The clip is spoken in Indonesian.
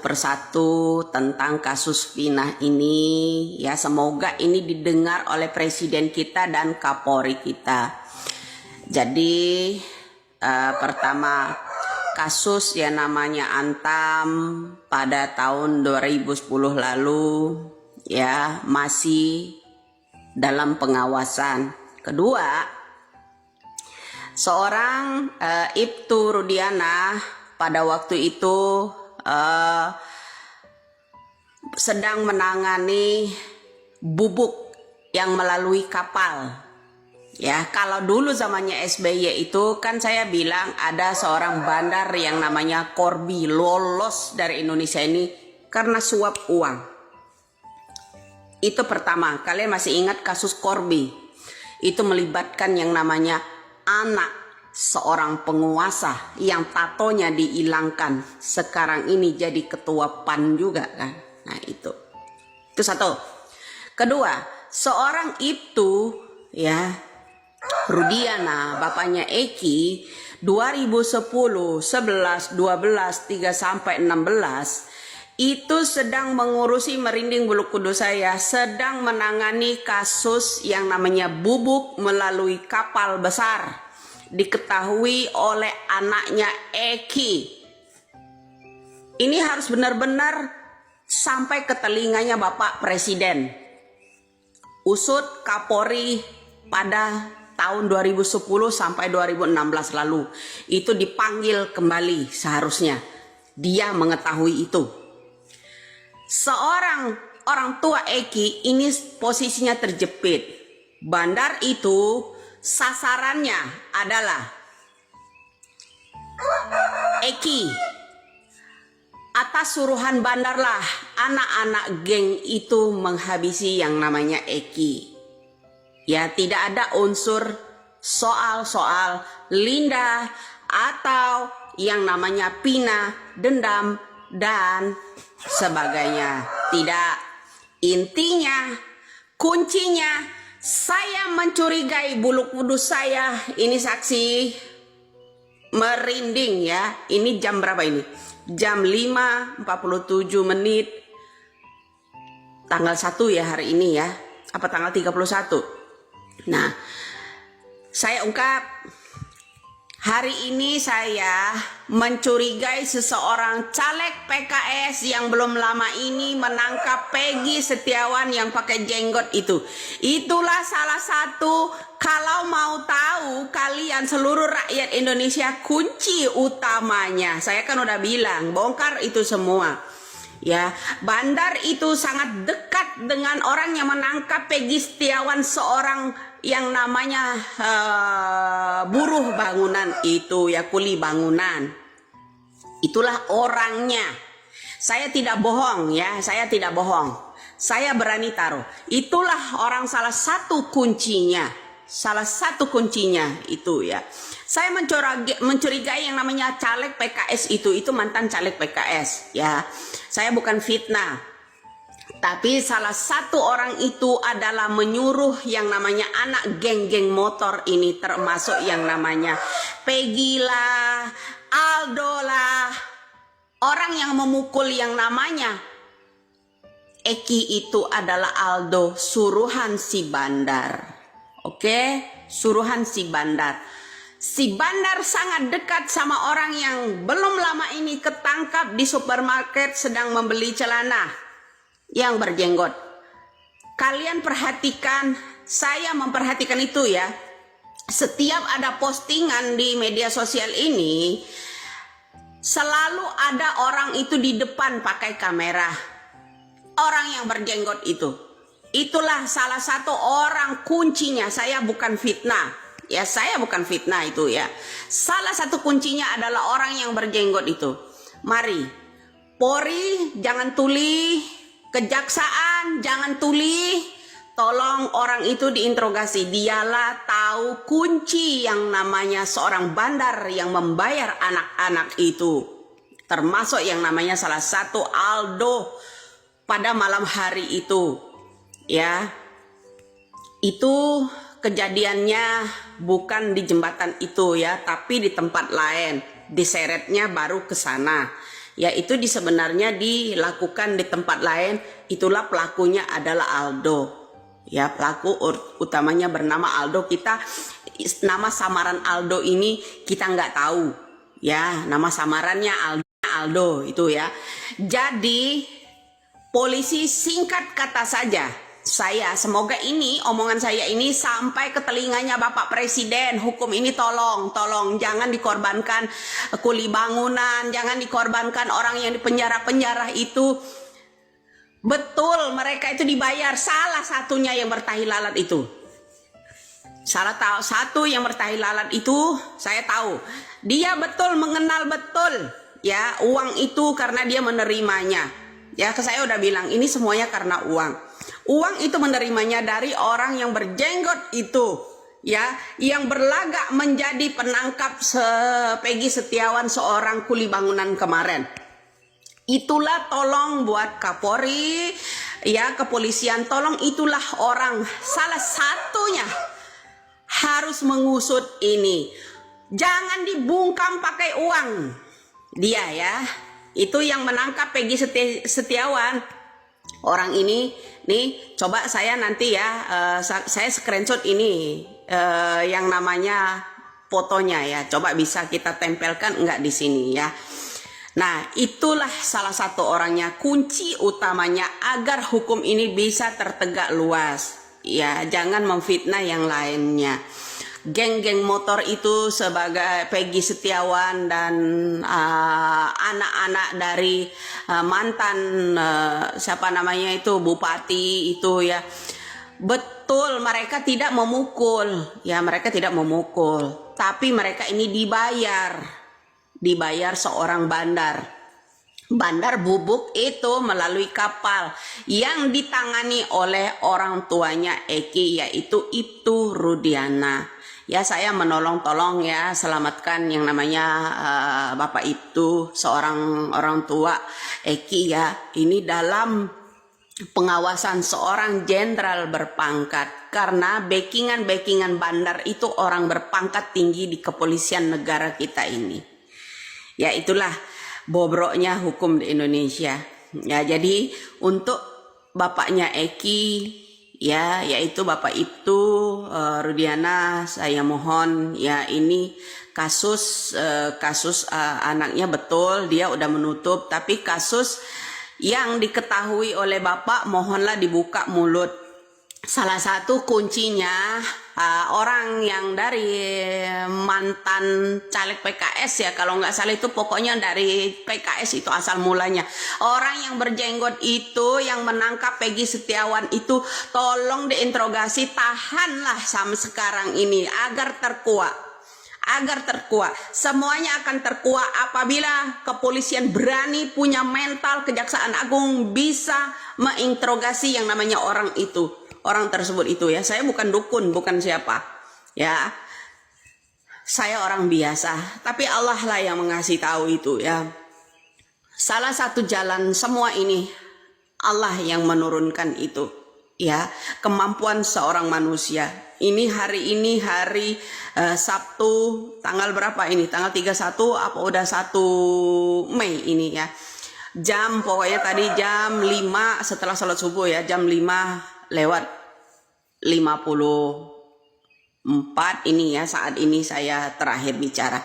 satu persatu tentang kasus Vina ini. Ya, semoga ini didengar oleh Presiden kita dan Kapolri kita. Jadi pertama, kasus yang namanya Antam pada tahun 2010 lalu ya masih dalam pengawasan. Kedua, seorang Ibtu Rudiana pada waktu itu sedang menangani bubuk yang melalui kapal. Ya, kalau dulu zamannya SBY itu kan saya bilang ada seorang bandar yang namanya Corby lolos dari Indonesia ini karena suap uang. Itu pertama, kalian masih ingat kasus Corby? Itu melibatkan yang namanya anak seorang penguasa yang tatonya dihilangkan. Sekarang ini jadi ketua PAN juga kan. Nah itu satu. Kedua, seorang itu ya Rudiana, bapaknya Eki, 2010, 11, 12, 3 sampai 16 itu sedang mengurusi Merinding Bulu Kudus, saya sedang menangani kasus yang namanya bubuk melalui kapal besar. Diketahui oleh anaknya Eki. Ini harus benar-benar sampai ke telinganya Bapak Presiden. Usut Kapolri pada tahun 2010 sampai 2016 lalu. Itu dipanggil kembali seharusnya. Dia mengetahui itu. Seorang orang tua Eki ini posisinya terjepit. Bandar itu sasarannya adalah Eki. Atas suruhan bandarlah anak-anak geng itu menghabisi yang namanya Eki. Ya, tidak ada unsur soal-soal Linda atau yang namanya Pina, dendam dan sebagainya. Tidak. Intinya, kuncinya, saya mencurigai Bulu Kudus saya. Ini saksi merinding ya. Ini jam berapa ini? Jam 5.47 menit. Tanggal 1 ya hari ini ya. Apa tanggal 31? Nah, saya ungkap. Hari ini saya mencurigai seseorang caleg PKS yang belum lama ini menangkap Peggy Setiawan yang pakai jenggot itu. Itulah salah satu, kalau mau tahu kalian seluruh rakyat Indonesia, kunci utamanya. Saya kan udah bilang, bongkar itu semua. Ya, bandar itu sangat dekat dengan orang yang menangkap Peggy Setiawan, seorang yang namanya buruh bangunan itu ya, kuli bangunan. Itulah orangnya. Saya tidak bohong ya, saya tidak bohong. Saya berani taruh. Itulah orang, salah satu kuncinya. Salah satu kuncinya itu ya. Saya mencurigai yang namanya caleg PKS itu mantan caleg PKS ya. Saya bukan fitnah. Tapi salah satu orang itu adalah menyuruh yang namanya anak geng-geng motor ini, termasuk yang namanya Peggy lah, Aldo lah, orang yang memukul yang namanya Eki itu adalah Aldo, suruhan si bandar. Oke, suruhan si bandar. Si bandar sangat dekat sama orang yang belum lama ini ketangkap di supermarket sedang membeli celana yang berjenggot. Kalian perhatikan, saya memperhatikan itu ya. Setiap ada postingan di media sosial ini, selalu ada orang itu di depan pakai kamera. Orang yang berjenggot itu. Itulah salah satu orang kuncinya. Saya bukan fitnah. Ya, saya bukan fitnah itu ya. Salah satu kuncinya adalah orang yang berjenggot itu. Mari, Polri jangan tuli, kejaksaan jangan tuli, tolong orang itu diinterogasi. Dialah tahu kunci yang namanya seorang bandar yang membayar anak-anak itu, termasuk yang namanya salah satu Aldo pada malam hari itu ya. Itu kejadiannya bukan di jembatan itu ya, tapi di tempat lain. Diseretnya baru ke sana yaitu sebenarnya dilakukan di tempat lain. Itulah pelakunya adalah Aldo. Ya, pelaku utamanya bernama Aldo. Kita nama samaran Aldo ini kita nggak tahu. Ya, nama samarannya Aldo itu ya. Jadi polisi singkat kata saja, semoga ini omongan saya ini sampai ke telinganya Bapak Presiden. Hukum ini tolong jangan dikorbankan kuli bangunan, jangan dikorbankan orang yang di penjara itu. Betul, mereka itu dibayar. Salah satunya yang bertahi lalat itu. Satu yang bertahi lalat itu saya tahu. Dia betul mengenal betul ya uang itu karena dia menerimanya. Ya, saya udah bilang ini semuanya karena uang. Uang itu menerimanya dari orang yang berjenggot itu, ya, yang berlagak menjadi penangkap Peggy Setiawan seorang kuli bangunan kemarin. Itulah tolong buat Kapolri, ya, kepolisian, tolong itulah orang salah satunya harus mengusut ini. Jangan dibungkam pakai uang. Dia ya, itu yang menangkap Peggy Setiawan. Orang ini nih, coba saya nanti ya, saya screenshot ini yang namanya fotonya ya. Coba bisa kita tempelkan enggak di sini ya. Nah, itulah salah satu orangnya, kunci utamanya agar hukum ini bisa tertegak luas. Ya, jangan memfitnah yang lainnya. Geng-geng motor itu sebagai Peggy Setiawan dan anak-anak dari mantan siapa namanya itu bupati itu ya. Betul, mereka tidak memukul. Ya, mereka tidak memukul, tapi mereka ini dibayar seorang bandar bubuk itu melalui kapal yang ditangani oleh orang tuanya Eki, yaitu Ibtu Rudiana. Ya, saya menolong-tolong ya, selamatkan yang namanya Bapak Ibtu, seorang orang tua Eki ya. Ini dalam pengawasan seorang jenderal berpangkat, karena backingan bandar itu orang berpangkat tinggi di kepolisian negara kita ini. Ya, itulah bobroknya hukum di Indonesia. Ya, jadi untuk bapaknya Eki ya, yaitu Bapak Ibtu Rudiana, saya mohon ya, ini kasus anaknya betul dia udah menutup, tapi kasus yang diketahui oleh Bapak mohonlah dibuka mulut. Salah satu kuncinya orang yang dari mantan caleg PKS ya, kalau nggak salah itu pokoknya dari PKS itu asal mulanya. Orang yang berjenggot itu yang menangkap Peggy Setiawan itu tolong diinterogasi, tahanlah sampai sekarang ini agar terkuat. Semuanya akan terkuat apabila kepolisian berani, punya mental, Kejaksaan Agung bisa menginterogasi yang namanya orang tersebut itu ya. Saya bukan dukun, bukan siapa ya, saya orang biasa, tapi Allah lah yang mengasih tahu itu ya. Salah satu jalan semua ini Allah yang menurunkan itu ya, kemampuan seorang manusia. Ini hari Sabtu tanggal berapa ini, tanggal 31 apa udah 1 Mei ini ya. Pokoknya tadi jam 5 setelah sholat subuh ya, jam 5:54 ini ya, saat ini saya terakhir bicara.